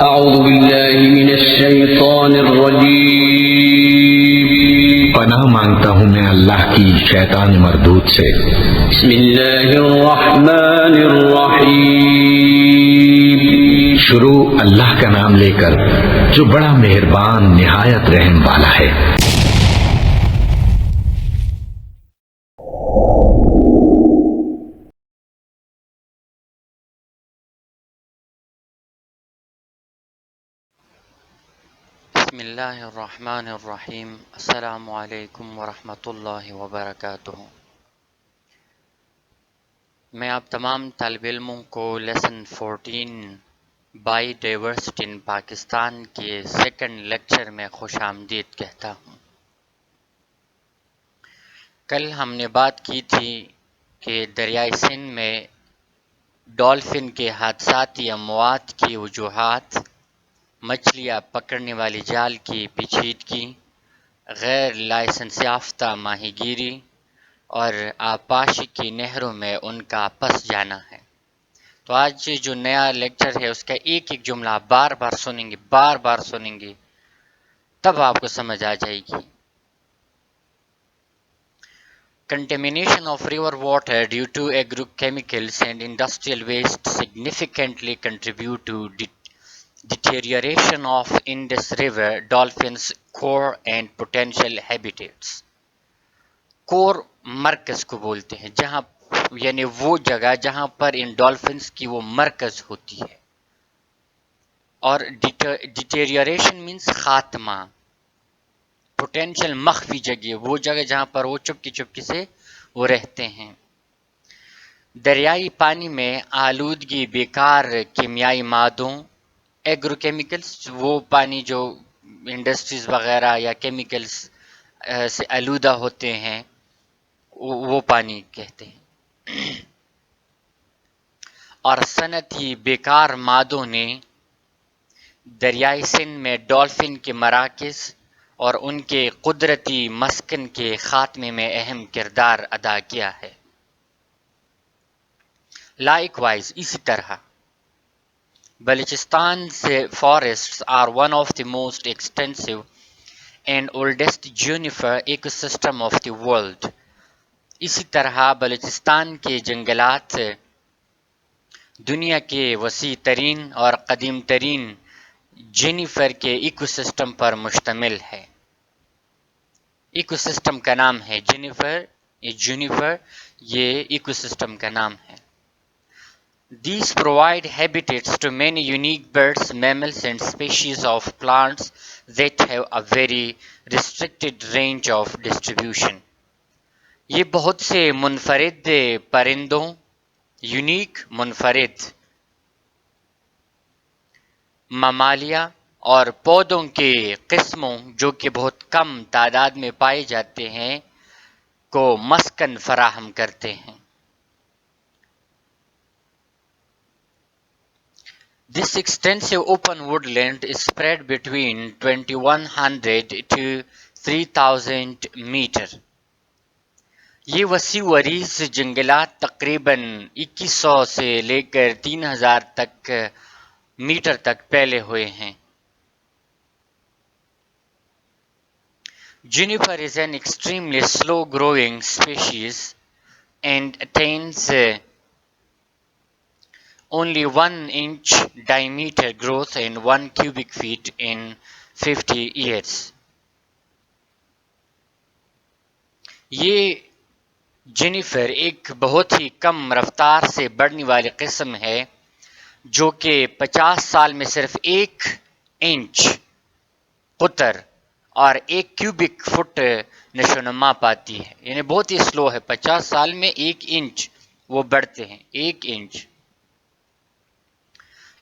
أعوذ بالله من الشيطان الرجيم پناہ مانگتا ہوں میں اللہ کی شیطان مردود سے۔ بسم الله الرحمن الرحيم شروع اللہ کا نام لے کر جو بڑا مہربان نہایت رحم والا ہے۔ بسم اللہ الرحمن الرحیم۔ السلام علیکم ورحمۃ اللہ وبرکاتہ۔ میں آپ تمام طالب علموں کو lesson 14 by diversity in Pakistan کے سیکنڈ لیکچر میں خوش آمدید کہتا ہوں۔ کل ہم نے بات کی تھی کہ دریائے سندھ میں ڈولفن کے حادثاتی اموات کی وجوہات، مچھلیاں پکڑنے والی جال کی پیچیدگی، غیر لائسنس یافتہ ماہی گیری اور آبپاشی کی نہروں میں ان کا پس جانا ہے۔ تو آج جو نیا لیکچر ہے اس کا ایک ایک جملہ آپ بار بار سنیں گے تب آپ کو سمجھ آ جائے گی۔ Contamination of river water due to agrochemicals and industrial waste significantly contribute to deterioration of Indus River dolphins' core and potential habitats. کور مرکز کو بولتے ہیں، جہاں یعنی وہ جگہ جہاں پر ان ڈولفنس کی وہ مرکز ہوتی ہے، اور ڈیٹیریوریشن مینس خاتمہ، پوٹینشیل مخفی جگہ، وہ جگہ جہاں پر وہ چپکی سے وہ رہتے ہیں۔ دریائی پانی میں آلودگی بیکار کیمیائی مادوں، ایگرو کیمیکلز، وہ پانی جو انڈسٹریز وغیرہ یا کیمیکلز سے آلودہ ہوتے ہیں وہ پانی کہتے ہیں، اور صنعتی بیکار مادوں نے دریائے سندھ میں ڈولفن کے مراکز اور ان کے قدرتی مسکن کے خاتمے میں اہم کردار ادا کیا ہے۔ لائک وائز اسی طرح بلوچستان سے forests are one of the most extensive and oldest juniper ecosystem of the world. اسی طرح بلوچستان کے جنگلات دنیا کے وسیع ترین اور قدیم ترین جینیفر کے ایکو سسٹم پر مشتمل ہے۔ ایکو سسٹم کا نام ہے جونیفر، یہ ایکو سسٹم کا نام ہے۔ These provide habitats to many unique birds, mammals and species of plants that have a very restricted range of distribution. یہ بہت سے منفرد پرندوں، یونیک منفرد ممالیہ اور پودوں کے قسموں جو کہ بہت کم تعداد میں پائے جاتے ہیں کو مسکن فراہم کرتے ہیں۔ This extensive open woodland is spread between 2100 to 3000 meter. یہ وسیع و عریض جنگلات تقریباً 2100 سے لے کر 3000 میٹر تک پھیلے ہوئے ہیں۔ Juniper is an extremely slow growing species and attains only 1 inch diameter growth and 1 cubic feet in 50 years. یہ جینیفر ایک بہت ہی کم رفتار سے بڑھنے والی قسم ہے جو کہ 50 سال میں صرف 1 انچ قطر اور 1 کیوبک فٹ نشوونما پاتی ہے، یعنی بہت ہی سلو ہے، 50 سال میں 1 انچ وہ بڑھتے ہیں، 1 inch.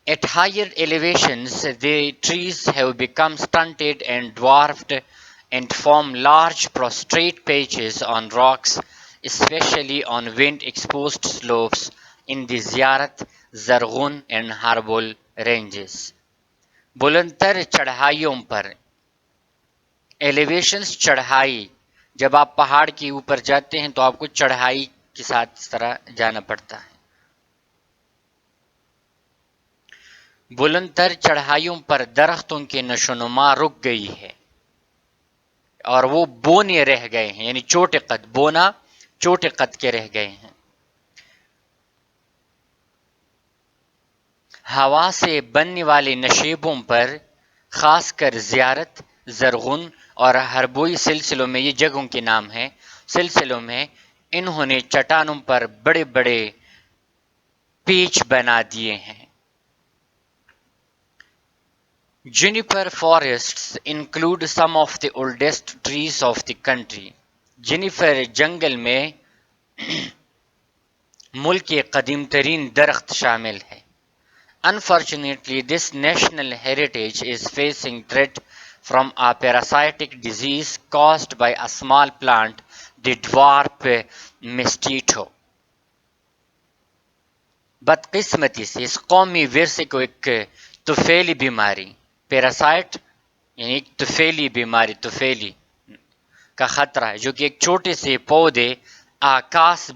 At higher elevations, the trees have become stunted and dwarfed and form large prostrate patches on rocks, especially on wind-exposed slopes in the Ziyarat, Zarghun and Harbol ranges. بلندتر چڑھائیوں پر، ایلیویشنز چڑھائی، جب آپ پہاڑ کے اوپر جاتے ہیں تو آپ کو چڑھائی کے ساتھ اس طرح جانا پڑتا ہے۔ بلند تر چڑھائیوں پر درختوں کی نشوونما رک گئی ہے اور وہ بونے رہ گئے ہیں، یعنی چھوٹے قد، بونا چھوٹے قد کے رہ گئے ہیں۔ ہوا سے بننے والے نشیبوں پر خاص کر زیارت، زرغن اور ہربوئی سلسلوں میں، یہ جگہوں کے نام ہیں، سلسلوں میں انہوں نے چٹانوں پر بڑے بڑے پیچ بنا دیے ہیں۔ Juniper forests include some of the oldest trees of the country. Jennifer جنگل میں ملک کے قدیم ترین درخت شامل ہے۔ Unfortunately, this national heritage is facing threat from a parasitic disease caused by a small plant, the dwarf mosquito. بدقسمتی سے اس قومی ورثے کو ایک طفیلی بیماری، پیراسائٹ یعنی ایک طفیلی بیماری، طفیلی کا خطرہ ہے، جو کہ ایک چھوٹے سے پودے آکاس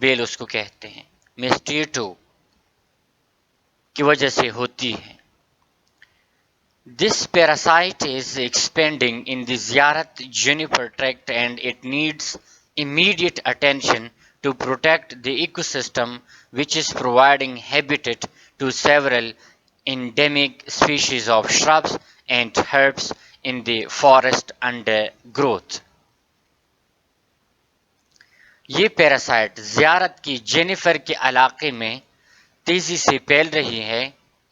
بیل اس کو کہتے ہیں، مسٹیٹو کی وجہ سے ہوتی ہے۔ This parasite is expanding in the Ziyarat juniper tract and it needs immediate attention to protect the ecosystem, which is providing habitat to several endemic species of shrubs and herbs in the forest undergrowth. یہ parasite زیارت کی Jennifer کے علاقے میں تیزی سے پھیل رہی ہے۔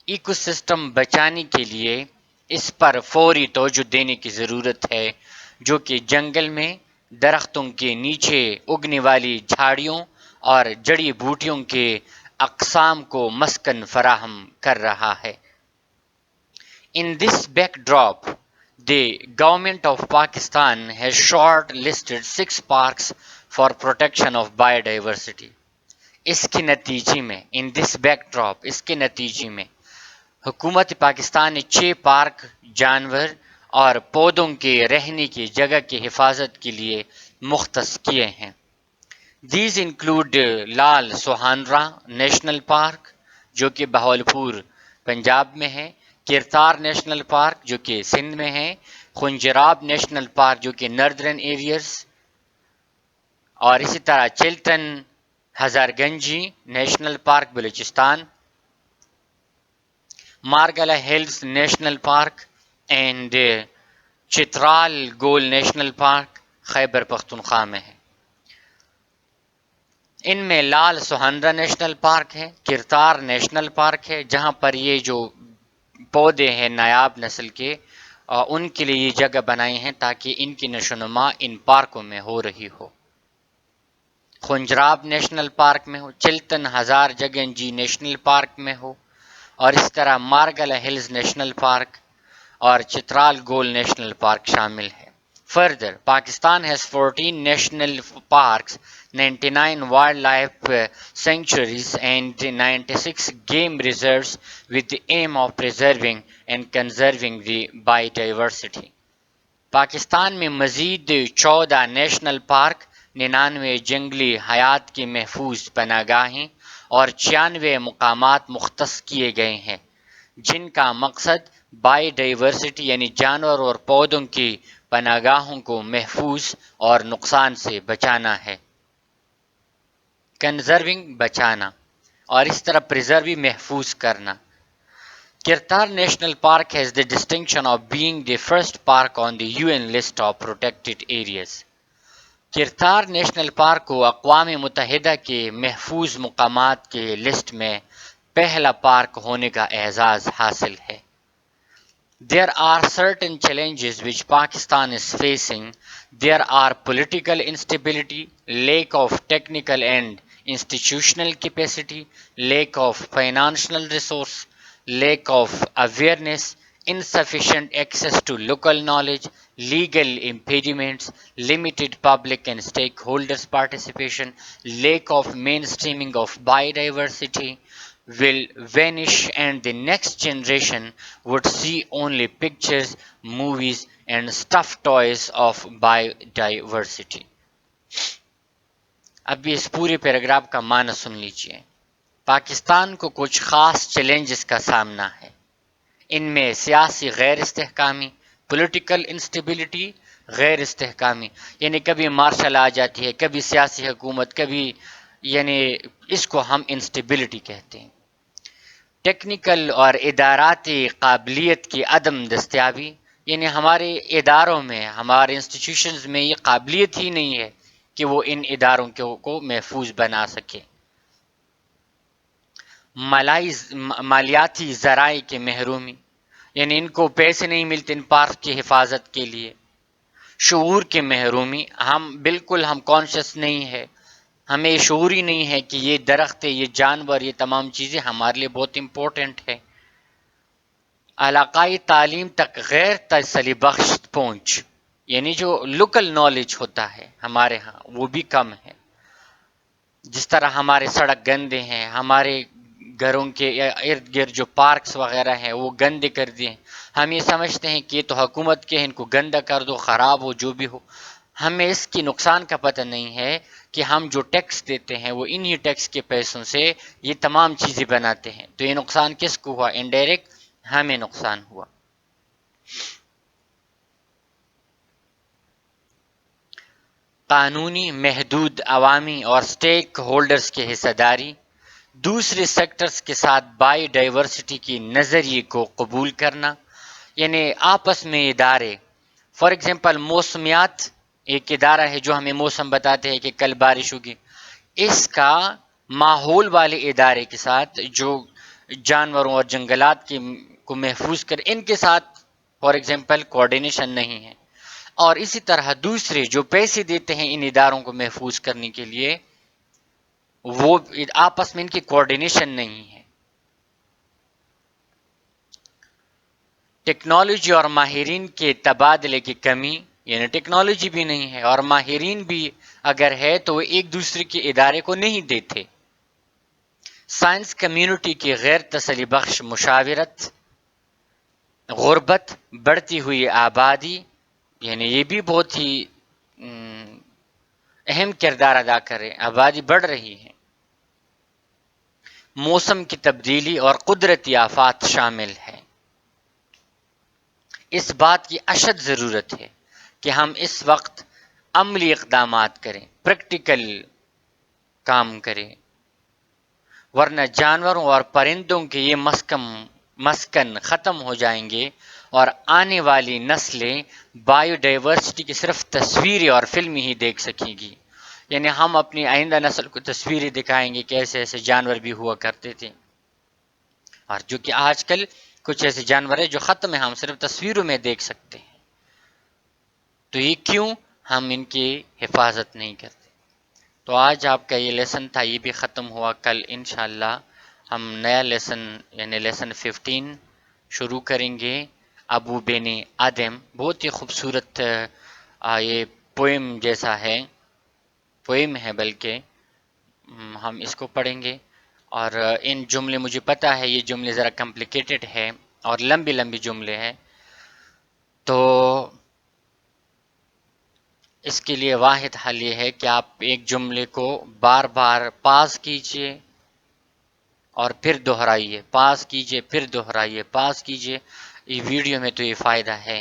ایکو سسٹم بچانے کے لیے اس پر فوری توجہ دینے کی ضرورت ہے، جو کہ جنگل میں درختوں کے نیچے اگنے والی جھاڑیوں اور جڑی بوٹیوں کے اقسام کو مسکن فراہم کر رہا ہے۔ In this backdrop, the government of Pakistan has short-listed 6 parks for protection of biodiversity. اس کے نتیجے میں in this backdrop، اس کے نتیجے میں حکومت پاکستان نے 6 پارک جانور اور پودوں کے رہنے کی جگہ کی حفاظت کے لیے مختص کیے ہیں۔ These include Lal Suhanra national park جو کہ بہاولپور پنجاب میں ہے، کرتار نیشنل پارک جو کہ سندھ میں ہے، خنجراب نیشنل پارک جو کہ ناردرن ایریاز، اور اسی طرح Chiltan Hazarganji national park Balochistan, Margalla hills national park and Chitral Gol national park Khyber Pakhtunkhwa میں ہے۔ ان میں لال سوہندرا نیشنل پارک ہے، کرتار نیشنل پارک ہے، جہاں پر یہ جو پودے ہیں نایاب نسل کے، ان کے لیے یہ جگہ بنائی ہیں تاکہ ان کی نشوونما ان پارکوں میں ہو رہی ہو۔ خنجراب نیشنل پارک میں ہو، چلتن ہزار جگنجی نیشنل پارک میں ہو، اور اس طرح مارگلہ ہلز نیشنل پارک اور چترال گول نیشنل پارک شامل ہے۔ Further, Pakistan has 14 national parks, 99 wildlife sanctuaries and 96 game reserves with the aim of preserving and conserving the biodiversity. Pakistan میں مزید 14 نیشنل پارک، 99 جنگلی حیات کی محفوظ پناہ گاہیں اور 96 مقامات مختص کیے گئے ہیں، جن کا مقصد بائی ڈائیورسٹی یعنی جانور اور پودوں کی پناہ گاہوں کو محفوظ اور نقصان سے بچانا ہے۔ کنزرونگ بچانا اور اس طرح پریزرو محفوظ کرنا۔ Kirtar National Park has the distinction of being the first park on the UN list of protected areas. Kirthar national park کو اقوام متحدہ کے محفوظ مقامات کے لسٹ میں پہلا پارک ہونے کا اعزاز حاصل ہے۔ There are certain challenges which Pakistan is facing. There are political instability, lack of technical and institutional capacity, lack of financial resource, lack of awareness, insufficient access to local knowledge, legal impediments, limited public and stakeholders participation, lack of mainstreaming of biodiversity will vanish and the next generation would see only pictures, movies and stuffed toys of biodiversity. اب اس پورے paragraph کا معنی سن لیجئے۔ پاکستان کو کچھ خاص challenges کا سامنا ہے. ان میں سیاسی غیر استحکامی، پولیٹیکل انسٹیبلٹی، غیر استحکامی، یعنی کبھی مارشل آ جاتی ہے، کبھی سیاسی حکومت، کبھی یعنی اس کو ہم انسٹیبلٹی کہتے ہیں. ٹیکنیکل اور اداراتی قابلیت کی عدم دستیابی، یعنی ہمارے اداروں میں، ہمارے انسٹیٹیوشنز میں یہ قابلیت ہی نہیں ہے کہ وہ ان اداروں کو محفوظ بنا سکے. مالیاتی ذرائع کی محرومی، یعنی ان کو پیسے نہیں ملتے ان پارک کی حفاظت کے لیے. شعور کی محرومی، ہم کانشیس نہیں ہے، ہمیں شعور ہی نہیں ہے کہ یہ درخت، یہ جانور، یہ تمام چیزیں ہمارے لیے بہت امپورٹنٹ ہے. علاقائی تعلیم تک غیر تسلی بخش پہنچ، یعنی جو لوکل نالج ہوتا ہے ہمارے ہاں وہ بھی کم ہے. جس طرح ہمارے سڑک گندے ہیں، ہمارے گھروں کے ارد گرد جو پارکس وغیرہ ہیں وہ گندے کر دیے ہیں. ہم یہ سمجھتے ہیں کہ یہ تو حکومت کے ہیں، ان کو گندا کر دو، خراب ہو، جو بھی ہو. ہمیں اس کی نقصان کا پتہ نہیں ہے کہ ہم جو ٹیکس دیتے ہیں وہ انہی ٹیکس کے پیسوں سے یہ تمام چیزیں بناتے ہیں. تو یہ نقصان کس کو ہوا؟ انڈائریکٹ ہمیں نقصان ہوا. قانونی محدود عوامی اور سٹیک ہولڈرز کی حصہ داری، دوسرے سیکٹرز کے ساتھ بائی ڈائیورسٹی کی نظریے کو قبول کرنا، یعنی آپس میں ادارے، فار ایگزامپل موسمیات ایک ادارہ ہے جو ہمیں موسم بتاتے ہیں کہ کل بارش ہوگی. اس کا ماحول والے ادارے کے ساتھ جو جانوروں اور جنگلات کو محفوظ کر، ان کے ساتھ فار ایگزامپل کوآرڈینیشن نہیں ہے. اور اسی طرح دوسرے جو پیسے دیتے ہیں ان اداروں کو محفوظ کرنے کے لیے، وہ آپس میں ان کی کوآرڈینیشن نہیں ہے. ٹیکنالوجی اور ماہرین کے تبادلے کی کمی، یعنی ٹیکنالوجی بھی نہیں ہے اور ماہرین بھی اگر ہے تو وہ ایک دوسرے کے ادارے کو نہیں دیتے. سائنس کمیونٹی کی غیر تسلی بخش مشاورت، غربت، بڑھتی ہوئی آبادی، یعنی یہ بھی بہت ہی اہم کردار ادا کرے، آبادی بڑھ رہی ہے. موسم کی تبدیلی اور قدرتی آفات شامل ہے. اس بات کی اشد ضرورت ہے کہ ہم اس وقت عملی اقدامات کریں، پریکٹیکل کام کریں، ورنہ جانوروں اور پرندوں کے یہ مسکن ختم ہو جائیں گے اور آنے والی نسلیں بایو ڈائیورسٹی کی صرف تصویریں اور فلمیں ہی دیکھ سکیں گی. یعنی ہم اپنی آئندہ نسل کو تصویریں دکھائیں گے کہ ایسے ایسے جانور بھی ہوا کرتے تھے، اور جو کہ آج کل کچھ ایسے جانور ہیں جو ختم ہیں، ہم صرف تصویروں میں دیکھ سکتے ہیں. تو یہ کیوں؟ ہم ان کی حفاظت نہیں کرتے. تو آج آپ کا یہ لیسن تھا، یہ بھی ختم ہوا. کل انشاءاللہ ہم نیا لیسن یعنی لیسن 15 شروع کریں گے. ابو بن آدم، بہت ہی خوبصورت یہ پوئم جیسا ہے، پوئم ہے بلکہ، ہم اس کو پڑھیں گے. اور ان جملے، مجھے پتہ ہے یہ جملے ذرا کمپلیکیٹڈ ہے اور لمبی لمبی جملے ہیں، تو اس کے لیے واحد حل یہ ہے کہ آپ ایک جملے کو بار بار پاز کیجئے اور پھر دہرائیے، پاز کیجئے پھر دہرائیے، پاز کیجئے. یہ ویڈیو میں تو یہ فائدہ ہے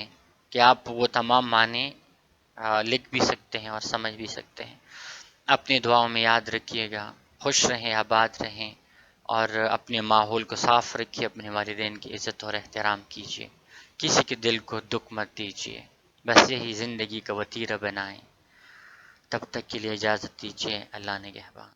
کہ آپ وہ تمام معنی لکھ بھی سکتے ہیں اور سمجھ بھی سکتے ہیں. اپنی دعاؤں میں یاد رکھیے گا. خوش رہیں، آباد رہیں، اور اپنے ماحول کو صاف رکھیے. اپنے والدین کی عزت اور احترام کیجیے. کسی کے دل کو دکھ مت دیجیے. بس یہی زندگی کا وتیرہ بنائیں. تب تک کے لیے اجازت دیجیے. اللہ نگہبان.